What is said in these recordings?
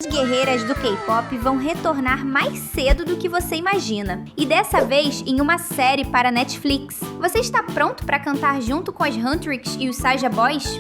As guerreiras do K-pop vão retornar mais cedo do que você imagina, e dessa vez em uma série para Netflix. Você está pronto para cantar junto com as Huntrix e os Saja Boys?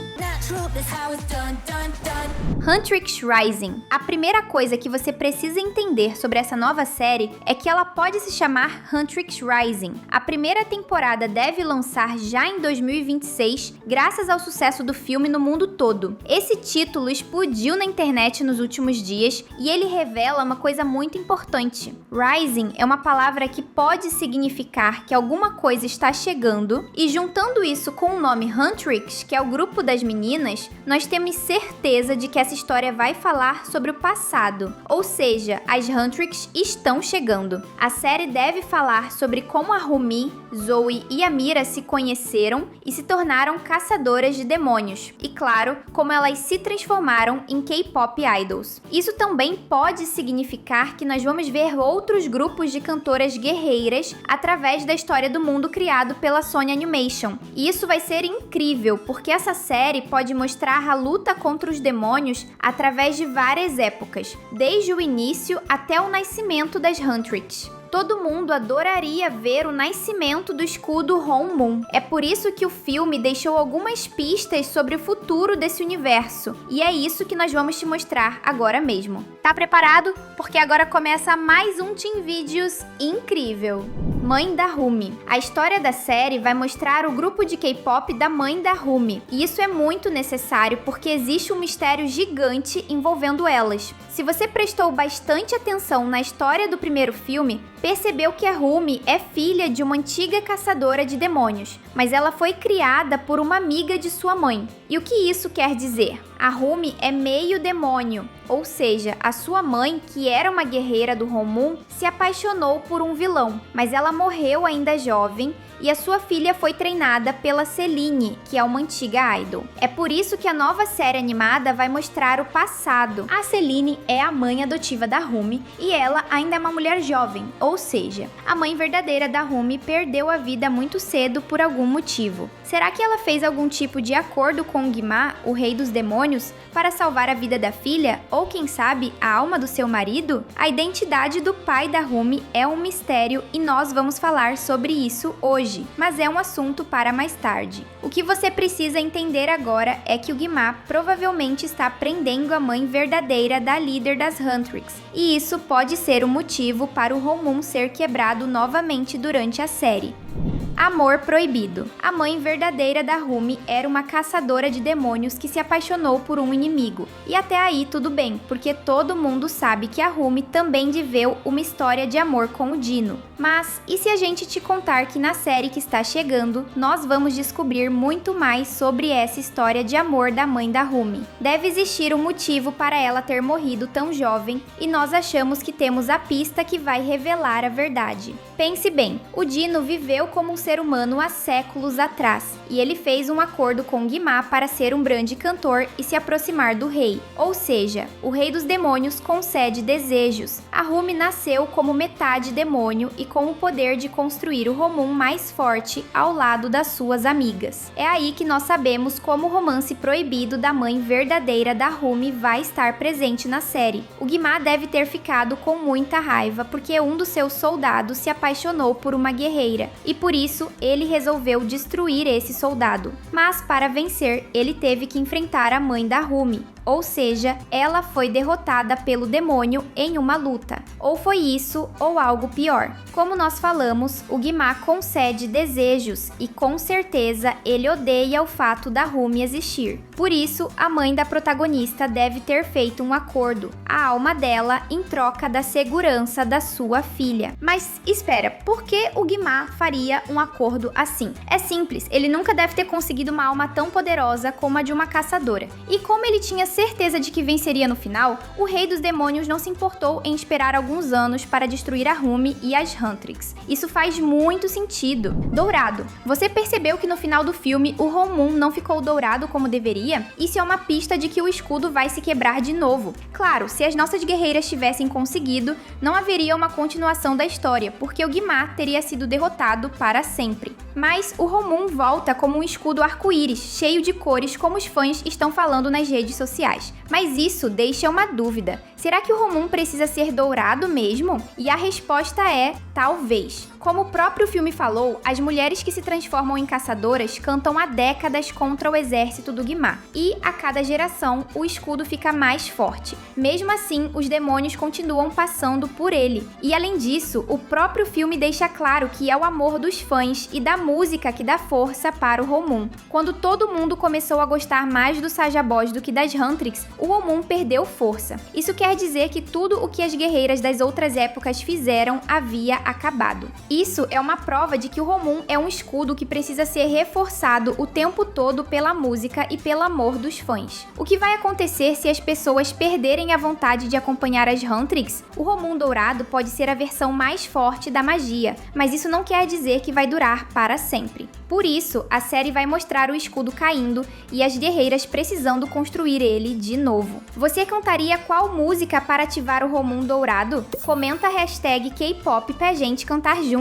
Huntrix Rising. A primeira coisa que você precisa entender sobre essa nova série é que ela pode se chamar Huntrix Rising. A primeira temporada deve lançar já em 2026, graças ao sucesso do filme no mundo todo. Esse título explodiu na internet nos últimos dias e ele revela uma coisa muito importante. Rising é uma palavra que pode significar que alguma coisa está chegando, e juntando isso com o nome Huntrix, que é o grupo das meninas, nós temos certeza de que essa história vai falar sobre o passado, ou seja, as Huntrix estão chegando. A série deve falar sobre como a Rumi, Zoe e a Mira se conheceram e se tornaram caçadoras de demônios, e claro, como elas se transformaram em K-pop idols. Isso também pode significar que nós vamos ver outros grupos de cantoras guerreiras através da história do mundo criado pela Sony Animation. E isso vai ser incrível, porque essa série pode mostrar a luta contra os demônios através de várias épocas, desde o início até o nascimento das Huntrix. Todo mundo adoraria ver o nascimento do escudo Honmun. É por isso que o filme deixou algumas pistas sobre o futuro desse universo. E é isso que nós vamos te mostrar agora mesmo. Tá preparado? Porque agora começa mais um Teen Videos incrível. Mãe da Rumi. A história da série vai mostrar o grupo de K-pop da mãe da Rumi. E isso é muito necessário porque existe um mistério gigante envolvendo elas. Se você prestou bastante atenção na história do primeiro filme, percebeu que a Rumi é filha de uma antiga caçadora de demônios, mas ela foi criada por uma amiga de sua mãe. E o que isso quer dizer? A Rumi é meio demônio, ou seja, a sua mãe, que era uma guerreira do Honmun, se apaixonou por um vilão, mas ela morreu ainda jovem e a sua filha foi treinada pela Celine, que é uma antiga idol. É por isso que a nova série animada vai mostrar o passado. A Celine é a mãe adotiva da Rumi e ela ainda é uma mulher jovem, ou seja, a mãe verdadeira da Rumi perdeu a vida muito cedo por algum motivo. Será que ela fez algum tipo de acordo com o Guimá, o rei dos demônios, para salvar a vida da filha? Ou quem sabe, a alma do seu marido? A identidade do pai da Rumi é um mistério e nós vamos falar sobre isso hoje, mas é um assunto para mais tarde. O que você precisa entender agora é que o Guimá provavelmente está prendendo a mãe verdadeira da líder das Huntrix, e isso pode ser o motivo para o Honmun ser quebrado novamente durante a série. Amor proibido. A mãe verdadeira da Rumi era uma caçadora de demônios que se apaixonou por um inimigo. E até aí tudo bem, porque todo mundo sabe que a Rumi também viveu uma história de amor com o Dino. Mas e se a gente te contar que na série que está chegando, nós vamos descobrir muito mais sobre essa história de amor da mãe da Rumi? Deve existir um motivo para ela ter morrido tão jovem, e nós achamos que temos a pista que vai revelar a verdade. Pense bem, o Dino viveu como um ser humano há séculos atrás, e ele fez um acordo com Guimá para ser um grande cantor e se aproximar do rei. Ou seja, o rei dos demônios concede desejos. A Rumi nasceu como metade demônio e com o poder de construir o Honmun mais forte ao lado das suas amigas. É aí que nós sabemos como o romance proibido da mãe verdadeira da Rumi vai estar presente na série. O Guimá deve ter ficado com muita raiva porque um dos seus soldados se apaixonou por uma guerreira, e por isso ele resolveu destruir esse soldado. Mas para vencer, ele teve que enfrentar a mãe da Rumi. Ou seja, ela foi derrotada pelo demônio em uma luta. Ou foi isso, ou algo pior. Como nós falamos, o Guimá concede desejos e com certeza ele odeia o fato da Rumi existir. Por isso, a mãe da protagonista deve ter feito um acordo, a alma dela em troca da segurança da sua filha. Mas espera, por que o Guimá faria um acordo assim? É simples, ele nunca deve ter conseguido uma alma tão poderosa como a de uma caçadora. E como ele tinha certeza de que venceria no final, o rei dos demônios não se importou em esperar alguns anos para destruir a Rumi e as Huntrix. Isso faz muito sentido. Dourado. Você percebeu que no final do filme o Honmun não ficou dourado como deveria? Isso é uma pista de que o escudo vai se quebrar de novo. Claro, se as nossas guerreiras tivessem conseguido, não haveria uma continuação da história, porque o Guimá teria sido derrotado para sempre. Mas o Honmun volta como um escudo arco-íris, cheio de cores, como os fãs estão falando nas redes sociais. Mas isso deixa uma dúvida. Será que o Romum precisa ser dourado mesmo? E a resposta é talvez. Como o próprio filme falou, as mulheres que se transformam em caçadoras cantam há décadas contra o exército do Guimá. E, a cada geração, o escudo fica mais forte. Mesmo assim, os demônios continuam passando por ele. E, além disso, o próprio filme deixa claro que é o amor dos fãs e da música que dá força para o Romum. Quando todo mundo começou a gostar mais do Saja Boys do que das Huntrix, o Romum perdeu força. Isso quer dizer que tudo o que as guerreiras das outras épocas fizeram havia acabado. Isso é uma prova de que o Romum é um escudo que precisa ser reforçado o tempo todo pela música e pelo amor dos fãs. O que vai acontecer se as pessoas perderem a vontade de acompanhar as Huntrix? O Romum dourado pode ser a versão mais forte da magia, mas isso não quer dizer que vai durar para sempre. Por isso, a série vai mostrar o escudo caindo e as guerreiras precisando construir ele de novo. Você cantaria qual música para ativar o Romum dourado? Comenta a hashtag K-pop pra gente cantar juntos.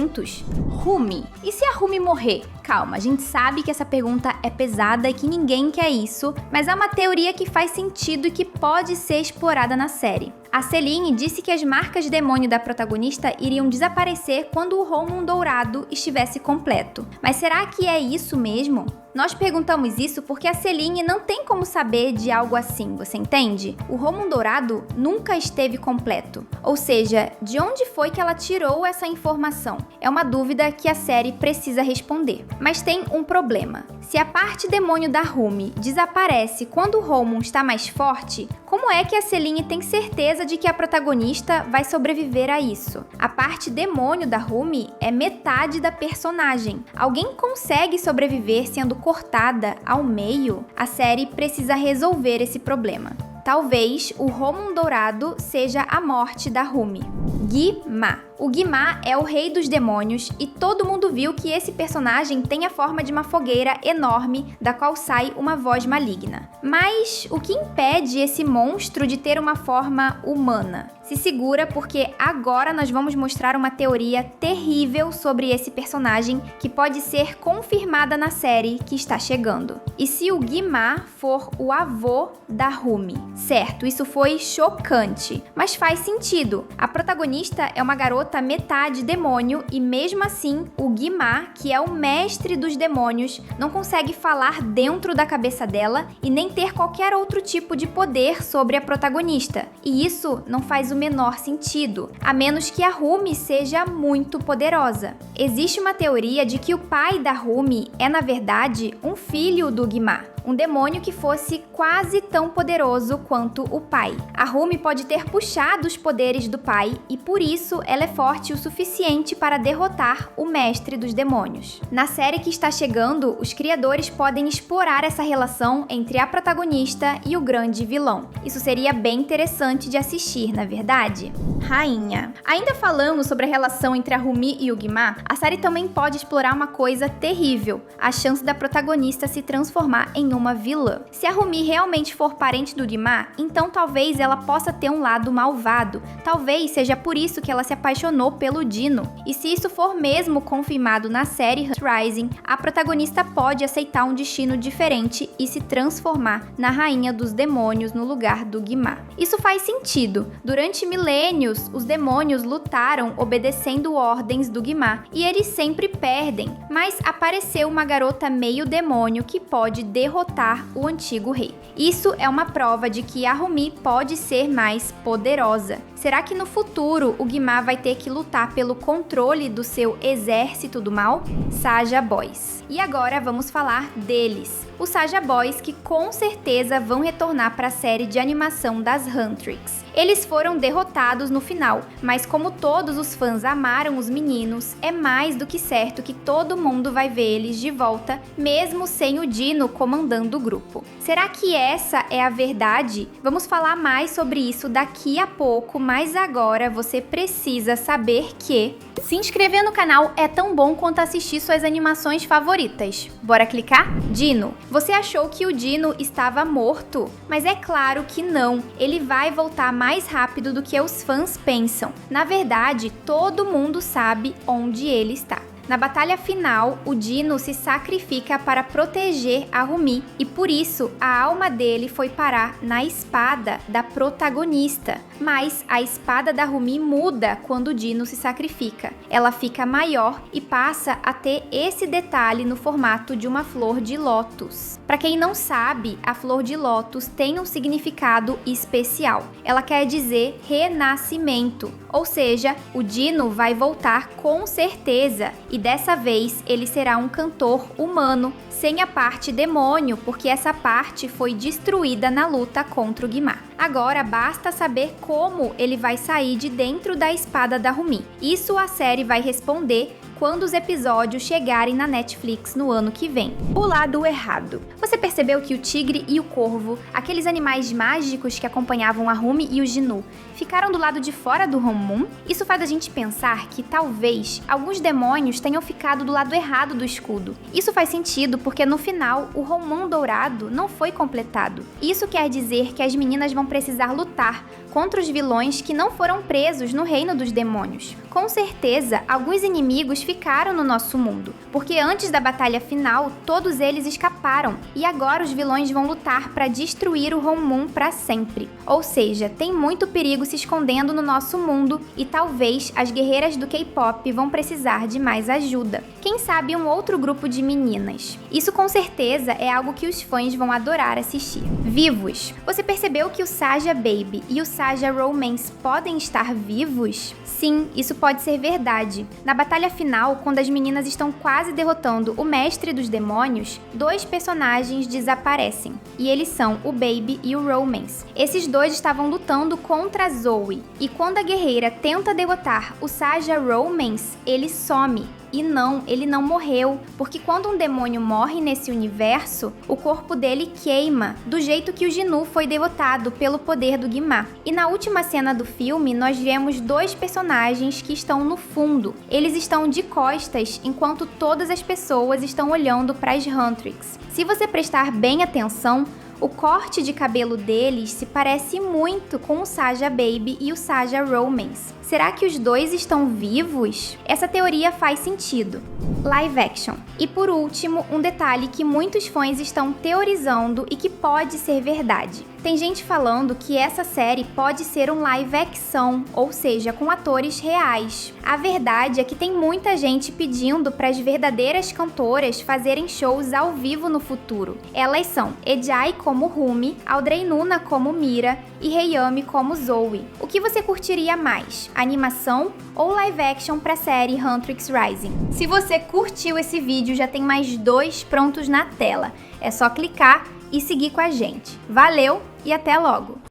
Rumi. E se a Rumi morrer? Calma, a gente sabe que essa pergunta é pesada e que ninguém quer isso, mas há uma teoria que faz sentido e que pode ser explorada na série. A Celine disse que as marcas demônio da protagonista iriam desaparecer quando o Romum dourado estivesse completo. Mas será que é isso mesmo? Nós perguntamos isso porque a Celine não tem como saber de algo assim, você entende? O Romum dourado nunca esteve completo. Ou seja, de onde foi que ela tirou essa informação? É uma dúvida que a série precisa responder. Mas tem um problema. Se a parte demônio da Rumi desaparece quando o Romum está mais forte, como é que a Celine tem certeza de que a protagonista vai sobreviver a isso? A parte demônio da Rumi é metade da personagem. Alguém consegue sobreviver sendo cortada ao meio? A série precisa resolver esse problema. Talvez o Romum dourado seja a morte da Rumi. Guimá. O Guimá é o rei dos demônios e todo mundo viu que esse personagem tem a forma de uma fogueira enorme da qual sai uma voz maligna. Mas o que impede esse monstro de ter uma forma humana? Se segura porque agora nós vamos mostrar uma teoria terrível sobre esse personagem que pode ser confirmada na série que está chegando. E se o Guimá for o avô da Rumi? Certo, isso foi chocante, mas faz sentido. A protagonista é uma garota metade demônio e mesmo assim o Guimá, que é o mestre dos demônios, não consegue falar dentro da cabeça dela e nem ter qualquer outro tipo de poder sobre a protagonista. E isso não faz o menor sentido, a menos que a Rumi seja muito poderosa. Existe uma teoria de que o pai da Rumi é, na verdade, um filho do Guimá. Um demônio que fosse quase tão poderoso quanto o pai. A Rumi pode ter puxado os poderes do pai e por isso ela é forte o suficiente para derrotar o mestre dos demônios. Na série que está chegando, os criadores podem explorar essa relação entre a protagonista e o grande vilão. Isso seria bem interessante de assistir, na verdade? Rainha. Ainda falando sobre a relação entre a Rumi e o Guimá, a série também pode explorar uma coisa terrível, a chance da protagonista se transformar em uma vilã. Se a Rumi realmente for parente do Guimá, então talvez ela possa ter um lado malvado. Talvez seja por isso que ela se apaixonou pelo Dino. E se isso for mesmo confirmado na série Rising, a protagonista pode aceitar um destino diferente e se transformar na rainha dos demônios no lugar do Guimá. Isso faz sentido. Durante milênios, os demônios lutaram obedecendo ordens do Guimá e eles sempre perdem. Mas apareceu uma garota meio demônio que pode derrotar o antigo rei. Isso é uma prova de que a Rumi pode ser mais poderosa. Será que no futuro o Guimá vai ter que lutar pelo controle do seu exército do mal? Saja Boys. E agora vamos falar deles. Os Saja Boys que com certeza vão retornar para a série de animação das Huntrix. Eles foram derrotados no final, mas como todos os fãs amaram os meninos, é mais do que certo que todo mundo vai ver eles de volta, mesmo sem o Dino comandando o grupo. Será que essa é a verdade? Vamos falar mais sobre isso daqui a pouco, mas agora você precisa saber que se inscrever no canal é tão bom quanto assistir suas animações favoritas. Bora clicar? Dino. Você achou que o Dino estava morto? Mas é claro que não. Ele vai voltar mais rápido do que os fãs pensam. Na verdade, todo mundo sabe onde ele está. Na batalha final, o Dino se sacrifica para proteger a Rumi e por isso a alma dele foi parar na espada da protagonista. Mas a espada da Rumi muda quando o Dino se sacrifica. Ela fica maior e passa a ter esse detalhe no formato de uma flor de lótus. Para quem não sabe, a flor de lótus tem um significado especial. Ela quer dizer renascimento, ou seja, o Dino vai voltar com certeza e dessa vez ele será um cantor humano, sem a parte demônio, porque essa parte foi destruída na luta contra o Guimar. Agora basta saber como ele vai sair de dentro da espada da Rumi. Isso a série vai responder quando os episódios chegarem na Netflix no ano que vem. O lado errado. Você percebeu que o tigre e o corvo, aqueles animais mágicos que acompanhavam a Rumi e o Dino, ficaram do lado de fora do Home Moon? Isso faz a gente pensar que talvez alguns demônios tenham ficado do lado errado do escudo. Isso faz sentido porque no final o Home Moon dourado não foi completado. Isso quer dizer que as meninas vão precisar lutar contra os vilões que não foram presos no reino dos demônios. Com certeza, alguns inimigos ficaram no nosso mundo, porque antes da batalha final, todos eles escaparam, e agora os vilões vão lutar para destruir o Home Moon para sempre. Ou seja, tem muito perigo se escondendo no nosso mundo, e talvez as guerreiras do K-pop vão precisar de mais ajuda. Quem sabe um outro grupo de meninas? Isso com certeza é algo que os fãs vão adorar assistir. Vivos. Você percebeu que o Saja Baby e o Saja Romance podem estar vivos? Sim, isso pode ser verdade. Na batalha final, quando as meninas estão quase derrotando o mestre dos demônios, dois personagens desaparecem. E eles são o Baby e o Romance. Esses dois estavam lutando contra a Zoe. E quando a guerreira tenta derrotar o Saja Romance, ele some. E não, ele não morreu, porque quando um demônio morre nesse universo, o corpo dele queima, do jeito que o Dino foi derrotado pelo poder do Guimar. E na última cena do filme, nós vemos dois personagens que estão no fundo. Eles estão de costas, enquanto todas as pessoas estão olhando para as Huntrix. Se você prestar bem atenção, o corte de cabelo deles se parece muito com o Saja Baby e o Saja Romance. Será que os dois estão vivos? Essa teoria faz sentido. Live action. E por último, um detalhe que muitos fãs estão teorizando e que pode ser verdade. Tem gente falando que essa série pode ser um live action, ou seja, com atores reais. A verdade é que tem muita gente pedindo para as verdadeiras cantoras fazerem shows ao vivo no futuro. Elas são Ejai como Rumi, Audrey Nuna como Mira e Hayami como Zoe. O que você curtiria mais? Animação ou live action para a série Huntrix Rising? Se você curtiu esse vídeo, já tem mais 2 prontos na tela. É só clicar e seguir com a gente. Valeu e até logo!